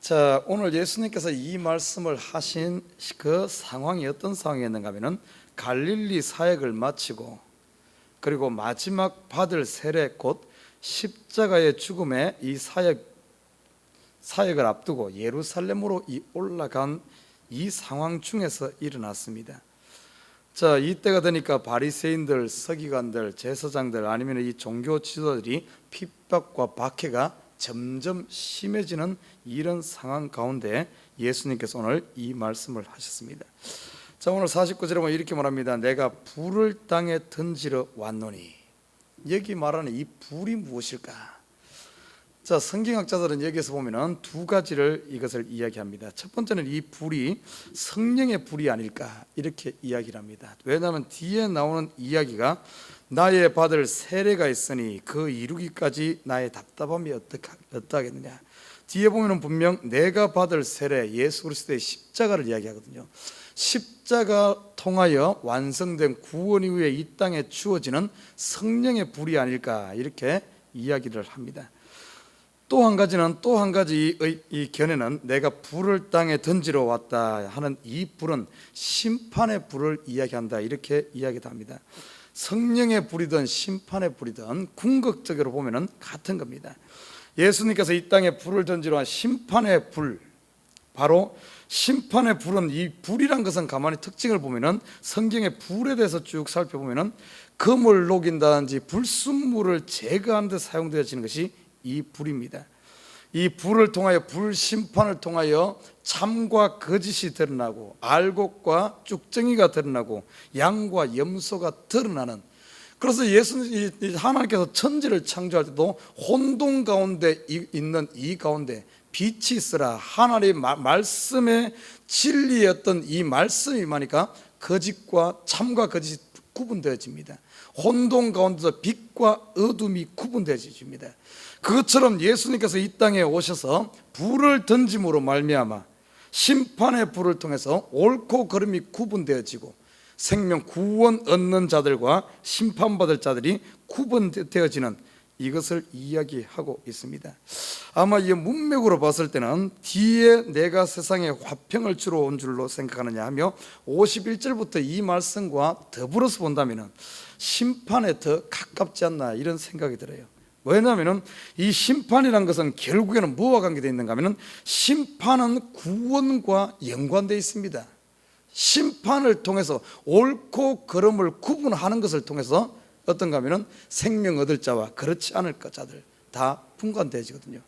자, 오늘 예수님께서 이 말씀을 하신 그 상황이 어떤 상황이었는가 하면은 갈릴리 사역을 마치고 그리고 마지막 받을 세례 곧 십자가의 죽음의 이 사역을 앞두고 예루살렘으로 올라간 이 상황 중에서 일어났습니다. 자, 이때가 되니까 바리새인들, 서기관들, 제사장들 아니면 이 종교 지도자들이 핍박과 박해가 점점 심해지는 이런 상황 가운데 예수님께서 오늘 이 말씀을 하셨습니다. 자, 오늘 49절에 보면 이렇게 말합니다. 내가 불을 땅에 던지러 왔노니. 여기 말하는 이 불이 무엇일까? 자, 성경학자들은 여기서 보면은 두 가지를 이것을 이야기합니다. 첫 번째는 이 불이 성령의 불이 아닐까 이렇게 이야기를 합니다. 왜냐하면 뒤에 나오는 이야기가 나의 받을 세례가 있으니 그 이루기까지 나의 답답함이 어떠하겠느냐. 뒤에 보면은 분명 내가 받을 세례, 예수 그리스도의 십자가를 이야기하거든요. 십자가 통하여 완성된 구원 이후에 이 땅에 주어지는 성령의 불이 아닐까 이렇게 이야기를 합니다. 또 한 가지의 이 견해는 내가 불을 땅에 던지러 왔다 하는 이 불은 심판의 불을 이야기한다 이렇게 이야기도 합니다. 성령의 불이든 심판의 불이든 궁극적으로 보면은 같은 겁니다. 예수님께서 이 땅에 불을 던지러 온 심판의 불, 바로 심판의 불은 이 불이란 것은 가만히 특징을 보면은 성경의 불에 대해서 쭉 살펴보면은 금을 녹인다든지 불순물을 제거하는 데 사용되어지는 것이 이 불입니다. 이 불을 통하여 불심판을 통하여 참과 거짓이 드러나고 알곡과 쭉정이가 드러나고 양과 염소가 드러나는, 그래서 하나님께서 천지를 창조할 때도 혼돈 가운데 있는 이 가운데 빛이 있으라 하나님의 말씀의 진리였던 이 말씀이 임하니까 거짓과 참과 거짓이 구분되어집니다. 혼돈 가운데서 빛과 어둠이 구분되어집니다. 그것처럼 예수님께서 이 땅에 오셔서 불을 던짐으로 말미암아 심판의 불을 통해서 옳고 그름이 구분되어지고 생명 구원 얻는 자들과 심판받을 자들이 구분되어지는 이것을 이야기하고 있습니다. 아마 이 문맥으로 봤을 때는 뒤에 내가 세상에 화평을 주러 온 줄로 생각하느냐 하며 51절부터 이 말씀과 더불어서 본다면 심판에 더 가깝지 않나 이런 생각이 들어요. 왜냐하면 이 심판이란 것은 결국에는 뭐와 관계되어 있는가 하면 심판은 구원과 연관되어 있습니다. 심판을 통해서 옳고 그름을 구분하는 것을 통해서 어떤가 하면 생명 얻을 자와 그렇지 않을 자들 다 분간되어지거든요.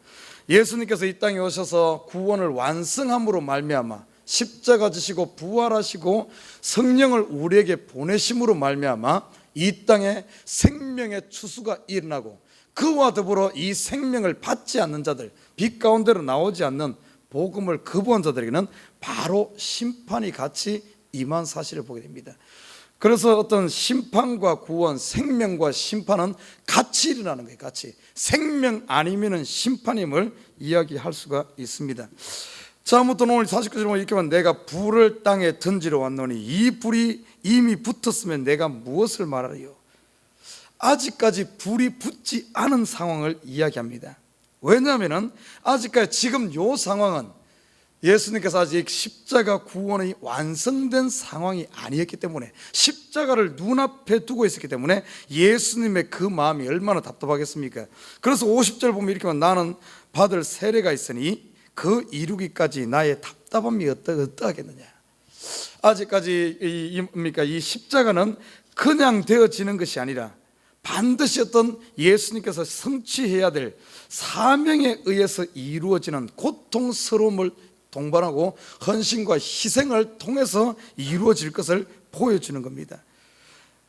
예수님께서 이 땅에 오셔서 구원을 완성함으로 말미암아 십자가 지시고 부활하시고 성령을 우리에게 보내심으로 말미암아 이 땅에 생명의 추수가 일어나고 그와 더불어 이 생명을 받지 않는 자들, 빛 가운데로 나오지 않는 복음을 거부한 자들에게는 바로 심판이 같이 임한 사실을 보게 됩니다. 그래서 어떤 심판과 구원, 생명과 심판은 같이 일어나는 거예요. 같이 생명 아니면은 심판임을 이야기할 수가 있습니다. 자, 아무튼 오늘 49절 보면 이렇게 보면 내가 불을 땅에 던지러 왔노니 이 불이 이미 붙었으면 내가 무엇을 말하리요? 아직까지 불이 붙지 않은 상황을 이야기합니다. 왜냐하면 아직까지 지금 이 상황은 예수님께서 아직 십자가 구원이 완성된 상황이 아니었기 때문에 십자가를 눈앞에 두고 있었기 때문에 예수님의 그 마음이 얼마나 답답하겠습니까? 그래서 50절 보면 이렇게 하면 나는 받을 세례가 있으니 그 이루기까지 나의 답답함이 어떠하겠느냐. 아직까지 이 십자가는 그냥 되어지는 것이 아니라 반드시 어떤 예수님께서 성취해야 될 사명에 의해서 이루어지는 고통스러움을 동반하고 헌신과 희생을 통해서 이루어질 것을 보여주는 겁니다.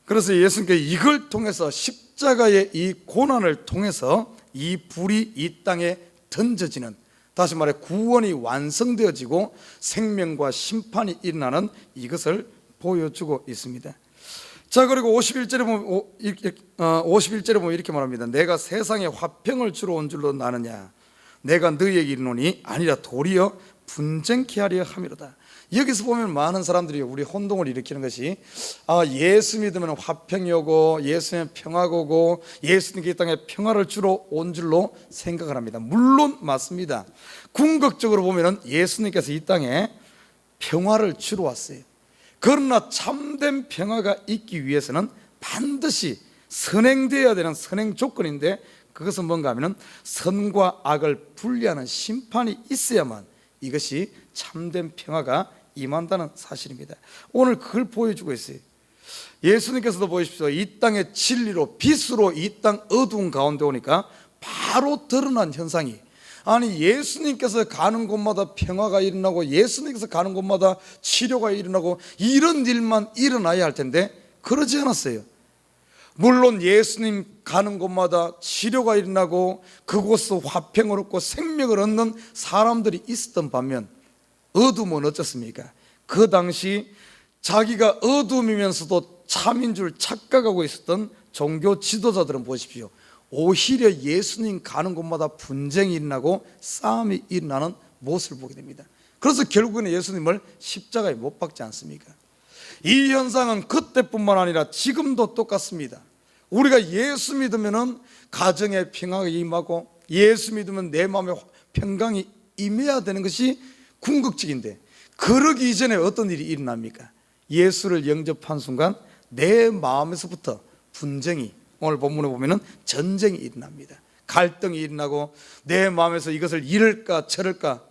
그래서 예수님께서 이걸 통해서 십자가의 이 고난을 통해서 이 불이 이 땅에 던져지는, 다시 말해 구원이 완성되어지고 생명과 심판이 일어나는 이것을 보여주고 있습니다. 자, 그리고 51절에 보면 이렇게 말합니다. 내가 세상에 화평을 주러 온 줄로 나느냐. 내가 너희에게 이르노니 아니라 도리어 분쟁케 하려 함이로다. 여기서 보면 많은 사람들이 우리 혼동을 일으키는 것이 예수 믿으면 화평이 오고 예수님은 평화가 오고 예수님께 이 땅에 평화를 주러 온 줄로 생각을 합니다. 물론 맞습니다. 궁극적으로 보면 예수님께서 이 땅에 평화를 주러 왔어요. 그러나 참된 평화가 있기 위해서는 반드시 선행되어야 되는 선행 조건인데, 그것은 뭔가 하면 선과 악을 분리하는 심판이 있어야만 이것이 참된 평화가 임한다는 사실입니다. 오늘 그걸 보여주고 있어요. 예수님께서도 보십시오. 이 땅의 진리로 빛으로 이 땅 어두운 가운데 오니까 바로 드러난 현상이, 아니 예수님께서 가는 곳마다 평화가 일어나고 예수님께서 가는 곳마다 치료가 일어나고 이런 일만 일어나야 할 텐데 그러지 않았어요. 물론 예수님 가는 곳마다 치료가 일어나고 그곳에서 화평을 얻고 생명을 얻는 사람들이 있었던 반면 어둠은 어쩌습니까? 그 당시 자기가 어둠이면서도 참인 줄 착각하고 있었던 종교 지도자들은 보십시오. 오히려 예수님 가는 곳마다 분쟁이 일어나고 싸움이 일어나는 모습을 보게 됩니다. 그래서 결국에는 예수님을 십자가에 못 박지 않습니까? 이 현상은 그때뿐만 아니라 지금도 똑같습니다. 우리가 예수 믿으면 가정에 평화가 임하고 예수 믿으면 내 마음에 평강이 임해야 되는 것이 궁극적인데, 그러기 이전에 어떤 일이 일어납니까? 예수를 영접한 순간 내 마음에서부터 분쟁이, 오늘 본문에 보면 전쟁이 일어납니다. 갈등이 일어나고 내 마음에서 이것을 이룰까 저럴까,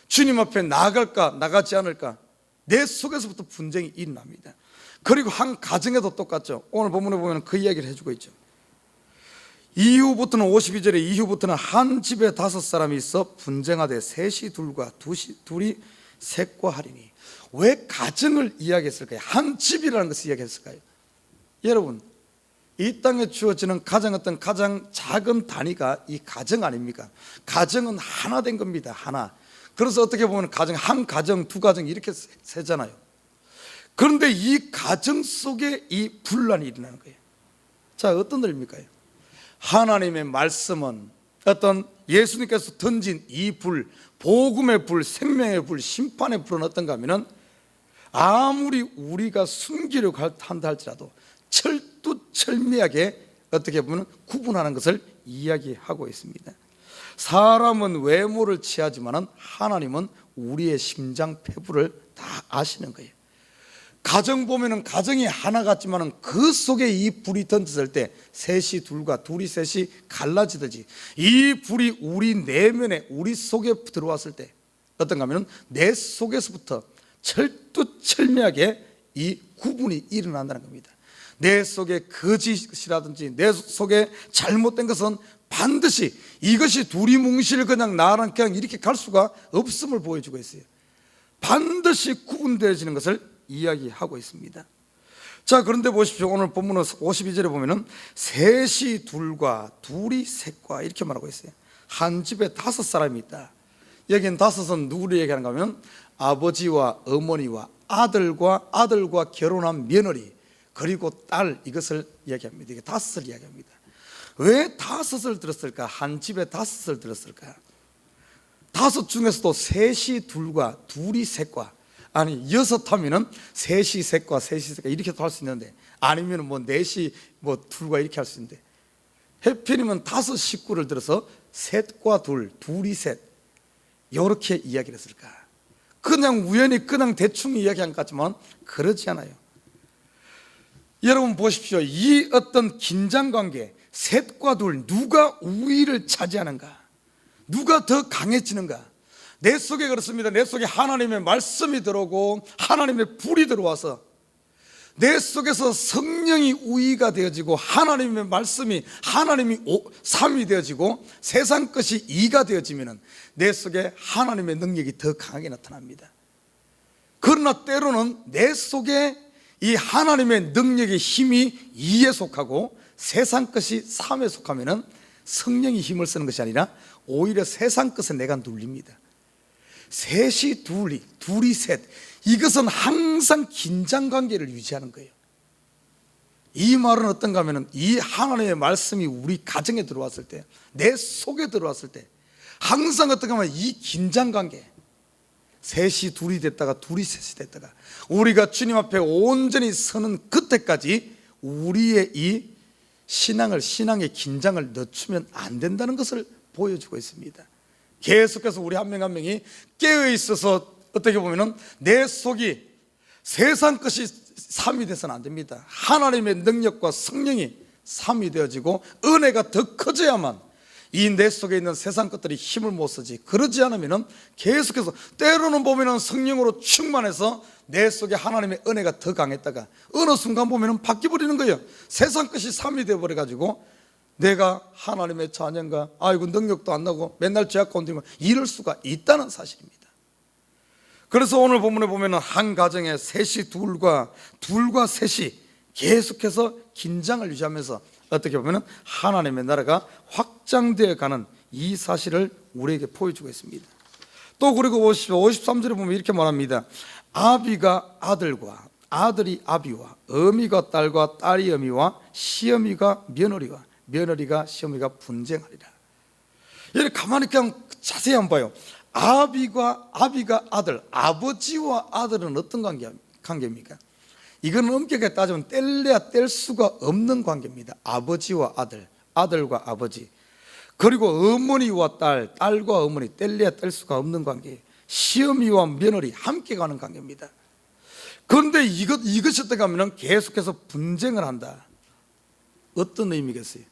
주님 앞에 나갈까 나가지 않을까, 내 속에서부터 분쟁이 일어납니다. 그리고 한 가정에도 똑같죠. 오늘 본문에 보면 그 이야기를 해주고 있죠. 이후부터는 52절에 이후부터는 한 집에 5사람이 있어 분쟁하되 셋이 둘과 둘이 셋과 하리니. 왜 가정을 이야기했을까요? 한 집이라는 것을 이야기했을까요? 여러분, 이 땅에 주어지는 가장 어떤 가장 작은 단위가 이 가정 아닙니까? 가정은 하나 된 겁니다. 하나. 그래서 어떻게 보면 가정, 한 가정, 두 가정 이렇게 세잖아요. 그런데 이 가정 속에 이 분란이 일어나는 거예요. 자, 어떤 일입니까? 하나님의 말씀은 어떤 예수님께서 던진 이 불, 복음의 불, 생명의 불, 심판의 불은 어떤가 하면 아무리 우리가 숨기려고 한다 할지라도 철두철미하게 어떻게 보면 구분하는 것을 이야기하고 있습니다. 사람은 외모를 취하지만 하나님은 우리의 심장 폐부를 다 아시는 거예요. 가정 보면은 가정이 하나 같지만은 그 속에 이 불이 던졌을 때 셋이 둘과 둘이 셋이 갈라지듯이 이 불이 우리 내면에 우리 속에 들어왔을 때 어떤가 하면 내 속에서부터 철두철미하게 이 구분이 일어난다는 겁니다. 내 속에 거짓이라든지 내 속에 잘못된 것은 반드시 이것이 두리뭉실 그냥 나랑 그냥 이렇게 갈 수가 없음을 보여주고 있어요. 반드시 구분되어지는 것을 이야기하고 있습니다. 자, 그런데 보십시오. 오늘 본문 52절에 보면은 셋이 둘과 둘이 셋과 이렇게 말하고 있어요. 한 집에 5사람이 있다. 여기는 5은 누구를 얘기하는가 하면 아버지와 어머니와 아들과 결혼한 며느리 그리고 딸, 이것을 이야기합니다. 이게 5을 이야기합니다. 왜 5을 들었을까? 한 집에 5을 들었을까? 5 중에서도 셋이 둘과 둘이 셋과, 아니 6 하면은 셋이 셋과 셋이 셋과 이렇게도 할 수 있는데, 아니면 뭐 4시 뭐 둘과 이렇게 할 수 있는데, 해필이면 5 식구를 들어서 셋과 둘, 둘이 셋 이렇게 이야기를 했을까? 그냥 우연히 그냥 대충 이야기한 것 같지만 그렇지 않아요. 여러분 보십시오. 이 어떤 긴장관계, 셋과 둘, 누가 우위를 차지하는가? 누가 더 강해지는가? 내 속에 그렇습니다. 내 속에 하나님의 말씀이 들어오고 하나님의 불이 들어와서 내 속에서 성령이 우위가 되어지고 하나님의 말씀이 하나님이 3이 되어지고 세상 것이 2가 되어지면 내 속에 하나님의 능력이 더 강하게 나타납니다. 그러나 때로는 내 속에 이 하나님의 능력의 힘이 2에 속하고 세상 것이 3에 속하면 성령이 힘을 쓰는 것이 아니라 오히려 세상 것에 내가 눌립니다. 셋이 둘이 셋, 이것은 항상 긴장관계를 유지하는 거예요. 이 말은 어떤가 하면 이 하나님의 말씀이 우리 가정에 들어왔을 때, 내 속에 들어왔을 때 항상 어떻게 하면 이 긴장관계, 셋이 둘이 됐다가 둘이 셋이 됐다가 우리가 주님 앞에 온전히 서는 그때까지 우리의 이 신앙의 긴장을 늦추면 안 된다는 것을 보여주고 있습니다. 계속해서 우리 한 명 한 명이 깨어 있어서 어떻게 보면은 내 속이 세상 것이 삼이 돼서는 안 됩니다. 하나님의 능력과 성령이 삼이 되어지고 은혜가 더 커져야만 이 내 속에 있는 세상 것들이 힘을 못 쓰지. 그러지 않으면은 계속해서 때로는 보면은 성령으로 충만해서 내 속에 하나님의 은혜가 더 강했다가 어느 순간 보면은 바뀌어버리는 거예요. 세상 것이 삼이 되어버려가지고 내가 하나님의 자녀인가, 아이고 능력도 안 나고 맨날 죄악 가운데 이럴 수가 있다는 사실입니다. 그래서 오늘 본문에 보면은 한 가정에 셋이 둘과 셋이 계속해서 긴장을 유지하면서 어떻게 보면은 하나님의 나라가 확장되어 가는 이 사실을 우리에게 보여주고 있습니다. 또 그리고 53절에 보면 이렇게 말합니다. 아비가 아들과 아들이 아비와 어미가 딸과 딸이 어미와 시어미가 며느리와 며느리가 시어미가 분쟁하리라. 이렇게 가만히 그냥 자세히 한번 봐요. 아비가 아들, 아버지와 아들은 어떤 관계입니까? 이건 엄격하게 따지면 뗄래야 뗄 수가 없는 관계입니다. 아버지와 아들, 아들과 아버지, 그리고 어머니와 딸, 딸과 어머니, 뗄래야 뗄 수가 없는 관계. 시어미와 며느리 함께 가는 관계입니다. 그런데 이것이 어떻게 하면 계속해서 분쟁을 한다. 어떤 의미겠어요?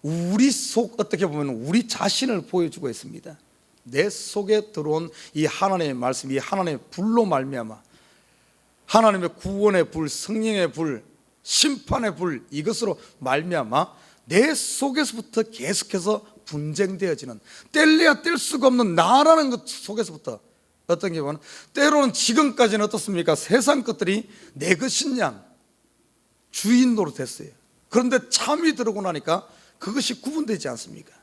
우리 속 어떻게 보면 우리 자신을 보여주고 있습니다. 내 속에 들어온 이 하나님의 말씀, 이 하나님의 불로 말미암아 하나님의 구원의 불, 성령의 불, 심판의 불, 이것으로 말미암아 내 속에서부터 계속해서 분쟁되어지는, 뗄래야 뗄 수가 없는 나라는 것 속에서부터 어떤 게 보면 때로는 지금까지는 어떻습니까? 세상 것들이 내 것인 양 주인 노릇했어요. 그런데 참이 들어오고 나니까 그것이 구분되지 않습니까?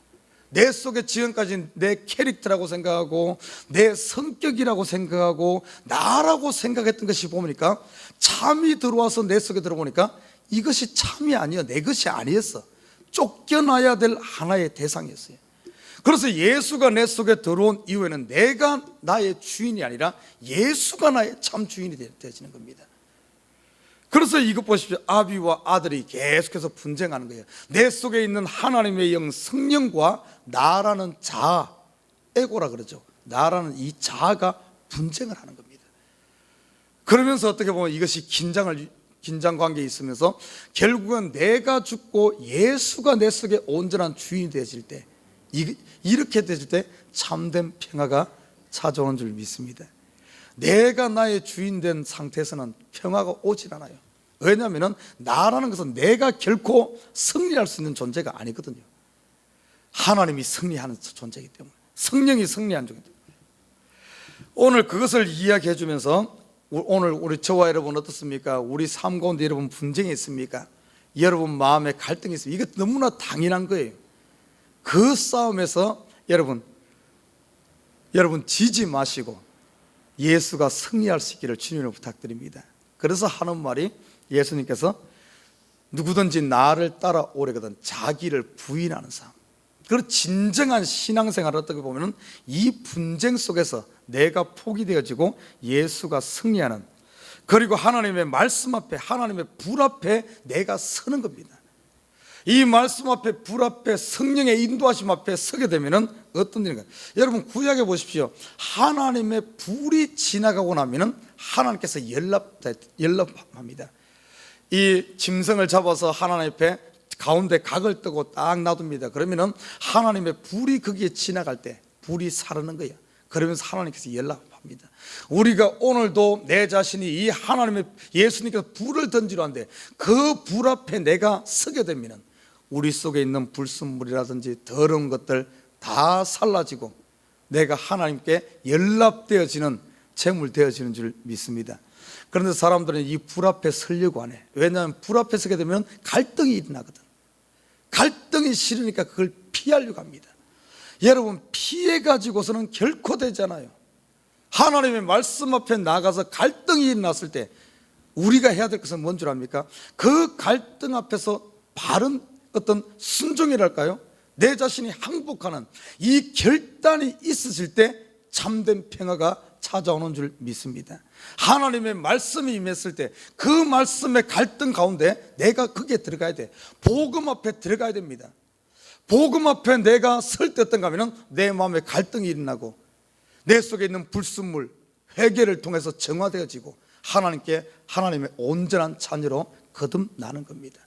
내 속에 지금까지 내 캐릭터라고 생각하고 내 성격이라고 생각하고 나라고 생각했던 것이 보니까 참이 들어와서 내 속에 들어보니까 이것이 참이 아니야, 내 것이 아니었어. 쫓겨나야 될 하나의 대상이었어요. 그래서 예수가 내 속에 들어온 이후에는 내가 나의 주인이 아니라 예수가 나의 참 주인이 되어지는 겁니다. 그래서 이것 보십시오. 아비와 아들이 계속해서 분쟁하는 거예요. 내 속에 있는 하나님의 영 성령과 나라는 자아, 에고라 그러죠. 나라는 이 자아가 분쟁을 하는 겁니다. 그러면서 어떻게 보면 이것이 긴장 관계에 있으면서 결국은 내가 죽고 예수가 내 속에 온전한 주인이 되어질 때, 이렇게 되질 때 참된 평화가 찾아오는 줄 믿습니다. 내가 나의 주인 된 상태에서는 평화가 오질 않아요. 왜냐하면 나라는 것은 내가 결코 승리할 수 있는 존재가 아니거든요. 하나님이 승리하는 존재이기 때문에, 성령이 승리하는 존재이기 때문에. 오늘 그것을 이야기해 주면서 오늘 우리 저와 여러분 어떻습니까? 우리 삶 가운데 여러분 분쟁이 있습니까? 여러분 마음에 갈등이 있습니까? 이거 너무나 당연한 거예요. 그 싸움에서 여러분 지지 마시고 예수가 승리할 수 있기를 주님을 부탁드립니다. 그래서 하는 말이, 예수님께서 누구든지 나를 따라오려거든 자기를 부인하는 삶. 그 진정한 신앙생활을 어떻게 보면 이 분쟁 속에서 내가 포기되어지고 예수가 승리하는, 그리고 하나님의 말씀 앞에, 하나님의 불 앞에 내가 서는 겁니다. 이 말씀 앞에, 불 앞에, 성령의 인도하심 앞에 서게 되면은 어떤 일인가? 여러분 구약에 보십시오. 하나님의 불이 지나가고 나면은 하나님께서 연락합니다. 이 짐승을 잡아서 하나님 앞에 가운데 각을 뜨고 딱 놔둡니다. 그러면은 하나님의 불이 거기에 지나갈 때 불이 사르는 거예요. 그러면서 하나님께서 연락합니다. 우리가 오늘도 내 자신이 이 하나님의, 예수님께서 불을 던지러 하는데 그 불 앞에 내가 서게 되면은 우리 속에 있는 불순물이라든지 더러운 것들 다 살라지고 내가 하나님께 연락되어지는, 제물되어지는 줄 믿습니다. 그런데 사람들은 이 불 앞에 서려고 안 해. 왜냐하면 불 앞에 서게 되면 갈등이 일어나거든. 갈등이 싫으니까 그걸 피하려고 합니다. 여러분 피해가지고서는 결코 되잖아요. 하나님의 말씀 앞에 나가서 갈등이 일어났을 때 우리가 해야 될 것은 뭔 줄 압니까? 그 갈등 앞에서 바른 어떤 순종이랄까요? 내 자신이 항복하는 이 결단이 있으실 때 참된 평화가 찾아오는 줄 믿습니다. 하나님의 말씀이 임했을 때 그 말씀의 갈등 가운데 내가 거기에 들어가야 돼. 복음 앞에 들어가야 됩니다. 복음 앞에 내가 설 때 어떤가 하면 내 마음에 갈등이 일어나고 내 속에 있는 불순물, 회개를 통해서 정화되어지고 하나님의 온전한 자녀로 거듭나는 겁니다.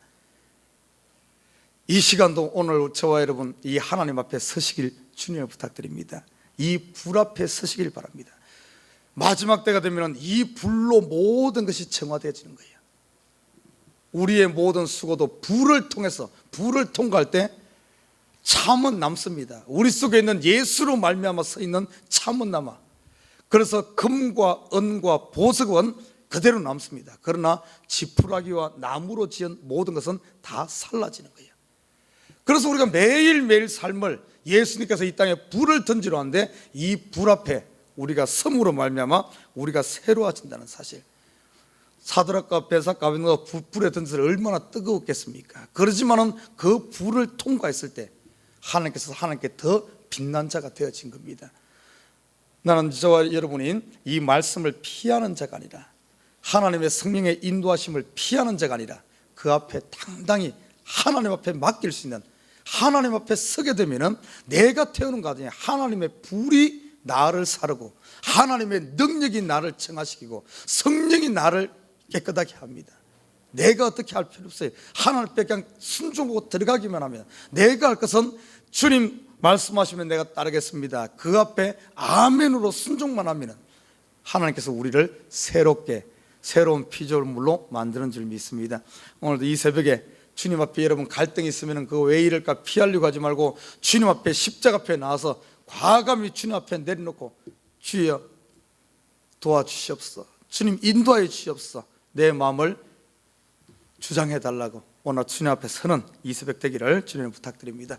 이 시간도 오늘 저와 여러분 이 하나님 앞에 서시길 주님을 부탁드립니다. 이 불 앞에 서시길 바랍니다. 마지막 때가 되면 이 불로 모든 것이 정화되어지는 거예요. 우리의 모든 수고도 불을 통해서, 불을 통과할 때 참은 남습니다. 우리 속에 있는 예수로 말미암아 서 있는 참은 남아. 그래서 금과 은과 보석은 그대로 남습니다. 그러나 지푸라기와 나무로 지은 모든 것은 다 살라지는 거예요. 그래서 우리가 매일매일 삶을 예수님께서 이 땅에 불을 던지러 왔는데 이 불 앞에 우리가 섬으로 말미암아 우리가 새로워진다는 사실. 사드락과 베삭과 아벤노가 불에 던져서 얼마나 뜨거웠겠습니까? 그러지만은 그 불을 통과했을 때 하나님께서 하나님께 더 빛난 자가 되어진 겁니다. 나는 저와 여러분이 이 말씀을 피하는 자가 아니라 하나님의 성령의 인도하심을 피하는 자가 아니라 그 앞에 당당히 하나님 앞에 맡길 수 있는, 하나님 앞에 서게 되면은 내가 태우는 가정에 하나님의 불이 나를 사르고 하나님의 능력이 나를 정화시키고 성령이 나를 깨끗하게 합니다. 내가 어떻게 할 필요 없어요. 하나님 앞에 그냥 순종하고 들어가기만 하면, 내가 할 것은 주님 말씀하시면 내가 따르겠습니다, 그 앞에 아멘으로 순종만 하면 하나님께서 우리를 새로운 피조물로 만드는 줄 믿습니다. 오늘도 이 새벽에 주님 앞에 여러분 갈등이 있으면 그거 왜 이럴까 피하려고 하지 말고 주님 앞에 십자가 앞에 나와서 과감히 주님 앞에 내려놓고 주여 도와주시옵소서, 주님 인도하여 주시옵소서, 내 마음을 주장해 달라고 오늘 주님 앞에 서는 이 새벽 되기를 주님 부탁드립니다.